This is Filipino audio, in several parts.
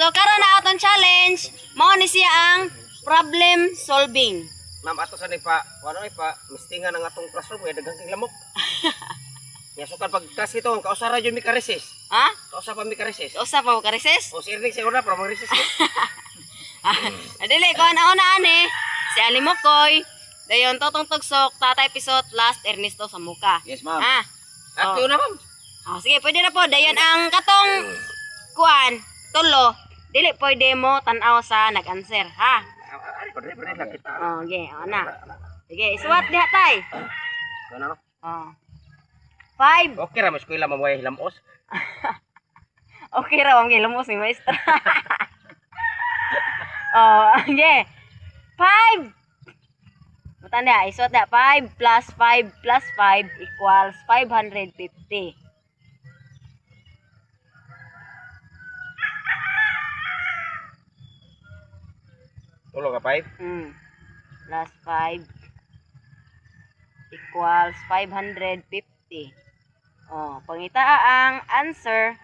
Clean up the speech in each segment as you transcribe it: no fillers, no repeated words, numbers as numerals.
So karon na atong challenge, mao ni siya ang problem solving. Ma'am, ato sa nipa, wala pa, mistingan ang atong classroom, kaya daghang kang lamok. Nga sukan pag class ito, kausara yun mi ka-recess. Ha? Kausa pa mi ka-recess. Usa pa mo ka recess? O si Erning siya una, para mag-recess ko. Adili ko na ani si Alimokoy, dayon Totong Tugsok, Tatay Pisot, last Ernesto sa muka. Yes, ma'am. Ha? At yun na, ma'am. Sige, pwede na po. Dayon ang katong kuan, tulo. Dili pwede mo tan-aw sa nag-answer, ha? Ay, pwede lang kita. Okay, na. Sige, isuwat diha tay. Ano? 5. Okay ra, mas kuila mamuhay hilamos. Okay raw ang ilamos ni maestra. Okay. 5. Matanda, isuwat na 5 plus 5 plus 5 equals 550. Tulog ka, 5? Plus 5 equals 550. Pangita ang answer.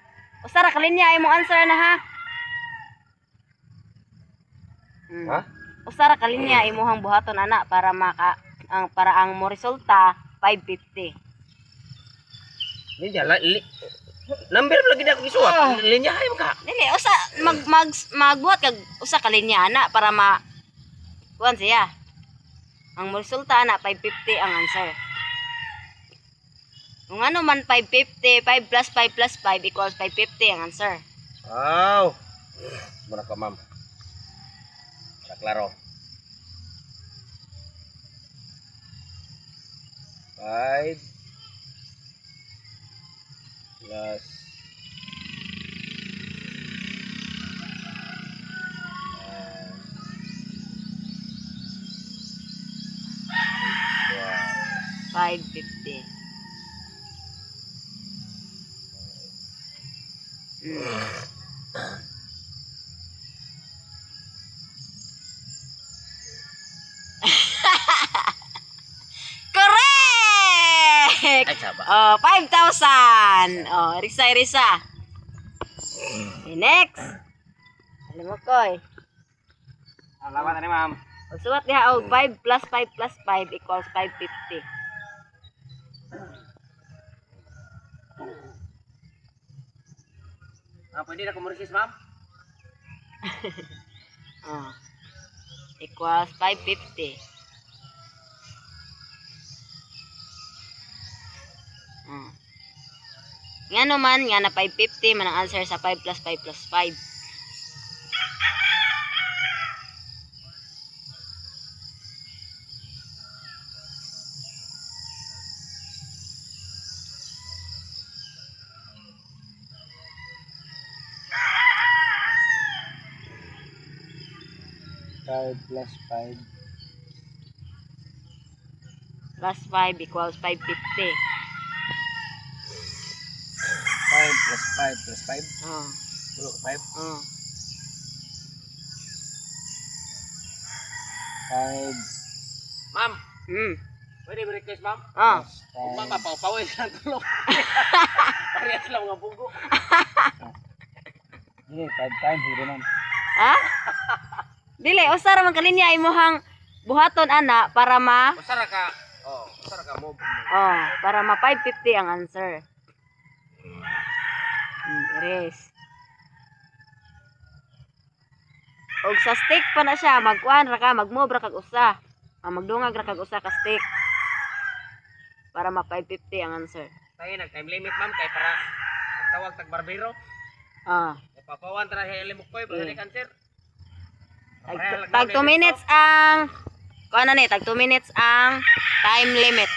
Usara kalinya imong answer na ha. Ha? Usara kalinya imong buhaton ana para para ang mo resulta 550. Linya, number lagi na ako isuwat. Linya, ay ka. Dili usa magbuhat kag usa ka linya ana para kuan siya. Ang mo resulta ana 550 ang answer. Kung ano man 550, 5 plus 5 plus 5 equals 550 ang answer. Wow. Muna ka, ma'am. Para klaro. 5 plus 550. Correct! Ay, saba. 5,000. Risa. Okay, next. Alam mo, Koy. Alamat ni ma'am. Pagsulat niya, 5 plus 5 plus 5 equals 550. Pwede na kumurisis, ma'am? Equals 550. Nga naman, nga na 550 man ang answer sa 5 plus 5 plus 5. Plus 5. Plus 5 equals 550. 5 plus 5 plus 5. Tulog ka 5. 5. Ma'am, pwede request, ma'am? Ma'am, papaw-pawin lang tulog. Parehas lang mga bugo. Hindi, 5 times. Hindi naman. Ha? Dili, usara man kalinya imuhang buhaton ana para Usara ka. Usara ka mo. Para ma 550 ang answer. Erase. Og sa stick pa na siya, magkuan ra ka, mag-move ra kag usa. Magdungag ra kag usa ka stick. Para ma 550 ang answer. Tayo nag-time limit, ma'am, kay para magtawag tag barbero. Papawan tara sa ilimok ko, para ni cancer. Tag 2 minutes ang kuan na ni, tag 2 minutes ang time limit.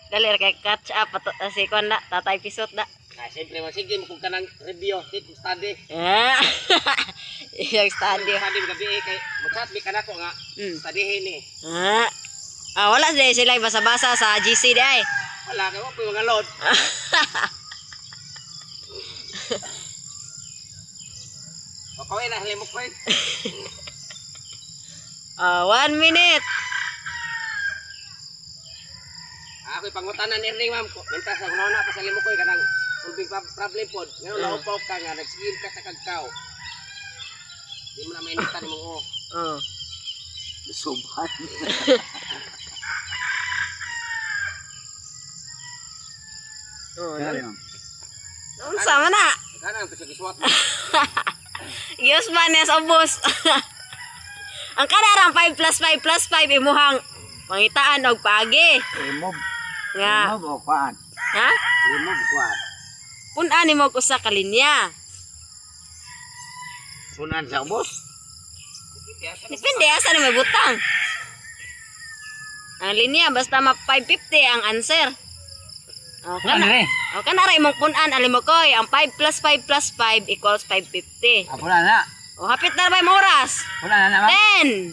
Dali kay catch up si kon na Tatay Pisot na. Siyempre sige mo kung kanang review, sit study. Iyang study. Study gabi kay magsat mi kanako nga studyhin ni. Ah, wala sila basa-basa sa GC di ay. Wala kayo po mga load. Papawin na halimok ko eh. 1 minute. Ako'y pangutanan ni Ring, ma'am. Mintas na na pa sa limok ko kanang solving problem pod. Ngayon laupaw ka nga, nagsigil ka sa kagkaw. Di mo na mainitan mo o. Oh. Suban. Oh, unsa man na? Kana ang giswat. Yes man yes ubos. Ang kanarang 5 plus 5 plus 5 imuhang mangitaan og pagi. Remove. Nga. Remove o kuan. Ha? Remove kuan. Pun-an nimo ko sa kalinya. Punan sa ubos. Depende asa ni may butang. Ang linya basta ma 550 ang answer. O kana ra imong pun-an ali mo koy ang 5 plus 5 plus 5 equals 550. Pula na. O hapit na ba yung oras? Pula na naman.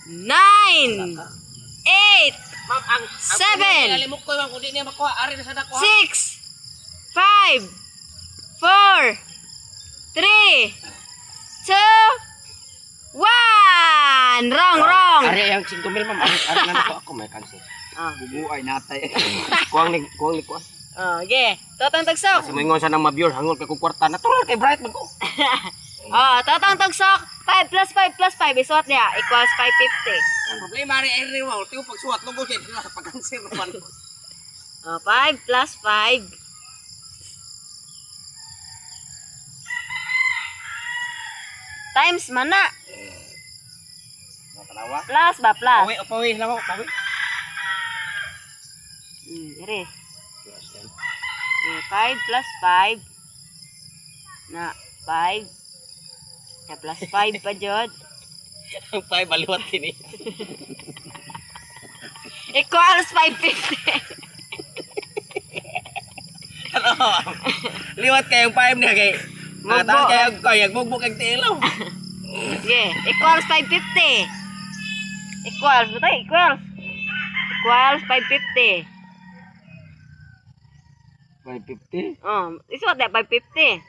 10 9 8 Ma'am, ang 7 alimok ko ma'am, kundi niya makuha, ari na sa dako. 6 5 4 3 2 1 Wrong. Ari ang 5 mil ma'am, ari na ako may cancel. Bubuay natay. Kuang ni kuang. Okay. Totong tagsok. Kasi moingon sa nang ma-viewer hangol kay kung kwarta natural kay bright man ko. Totong tagsok. 5 plus 5 plus 5 isuot niya equals 550. Ang problema ari ay mo, tiyo pagsuwat lugo kay sa pag-cancel man. 5 plus 5 times man na. Nakalawa. Plus ba plus? Pawi lang ako, pawi. Iris. 5 plus 5 na 5 na plus 5 pa jud Ang 5 baliwat kini. equals 550. Ano? Liwat kayong 5 niya kay matan kayo kay bugbog ang tilaw. Okay, equals 550. Equals 550. 550. Isuot na 550.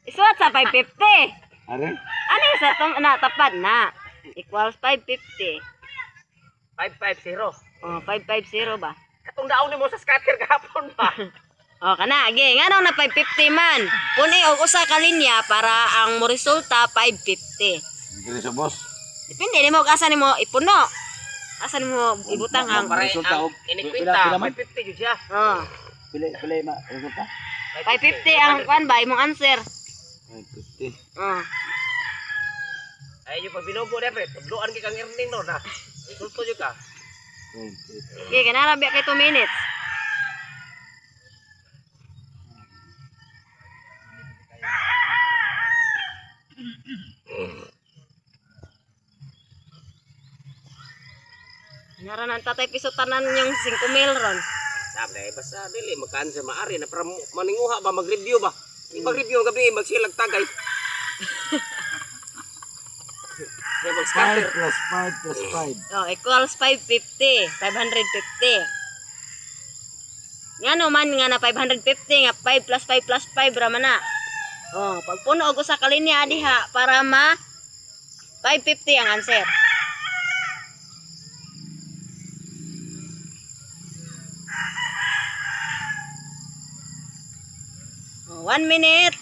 Isuot sa 550. Are? Ano yung sa itong natapad na? Equals 550. 550. 550 ba? Katong daon ni mo sa scatter gahapon ba? Kana, age. Nga na 550 man. Puni og usa ka linya para ang mo resulta 550. Dili sa boss. Depende nimo asa nimo ipuno. Asa nimo ibutang ang resulta og inikwenta 550 jud siya. Pila ma resulta? 550 ang kwan ba imong answer. 550. Ay yung pag binubo na pre, tabluan kay kang earning no na. Resulta jud ka. Okay, kanara biya kay 2 minutes. Nara nang tatay piso tanan yung 5 mil ron. Sabi basta dili magkansa maari na para maninguha ba mag-review ba? Mag-review gabi magsilag tagay. Ya mag-scatter plus 5 plus 5. Equals 550, 550. Ngano man nga na 550 nga 5 plus 5 plus 5 ra man na. Pag puno og usa ka linya diha para ma 550 ang answer. Oh, 1 minute.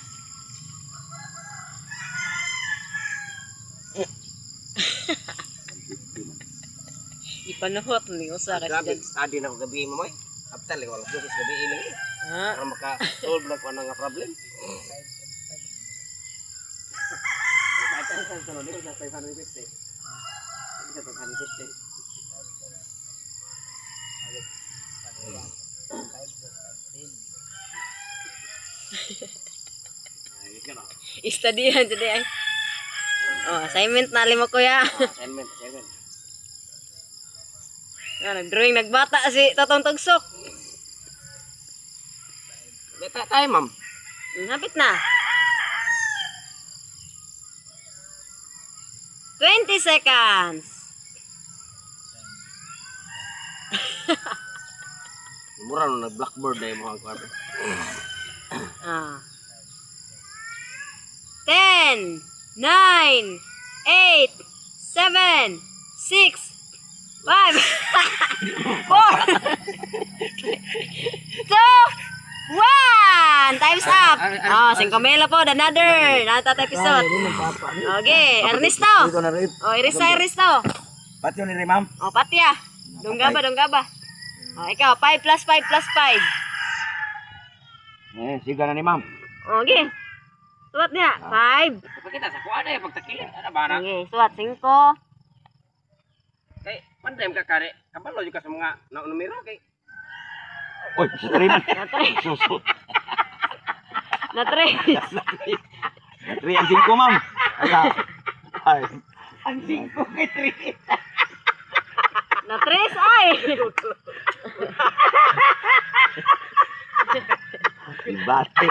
Ipanuhot ni usa ka Grabe, dyan. study na ko gabi mo moy. After like wala jud gabi ini. Para maka-solve na ko nga problem. Istadihan jadi ay. Assignment na limo kuya. Assignment. Nag-drawing nagbata si Totong Tugsok. Beta tayo, ma'am. Hapit na. 20 seconds. Mura no nag-blackboard na yung mga kwarto. Ah. 10, 9, 8, 7, 6, 5, 4, 2, 1. Time's up. Oh, 5 mela po. Another. Nata episode. Okay. Ernesto. Dito na rin. Oh, Ernesto. Pati yun ni ma'am. Oh, Patya. Dungga ba? Oh, ikaw. 5 plus 5 plus 5. Siga na ni ma'am. Okay. Suwat niya. 5. Pakita sa kuha na yung pagtakilin. Ano ba na? Okay. Suwat. 5. Kay, pandem ka kare. Kabalo yung ka sa mga numero kay. Uy, stream. Na 3. Na 3. 3 ang 5 ma'am. Ay. Ang 5 kay 3. Na 3 ay. Bate.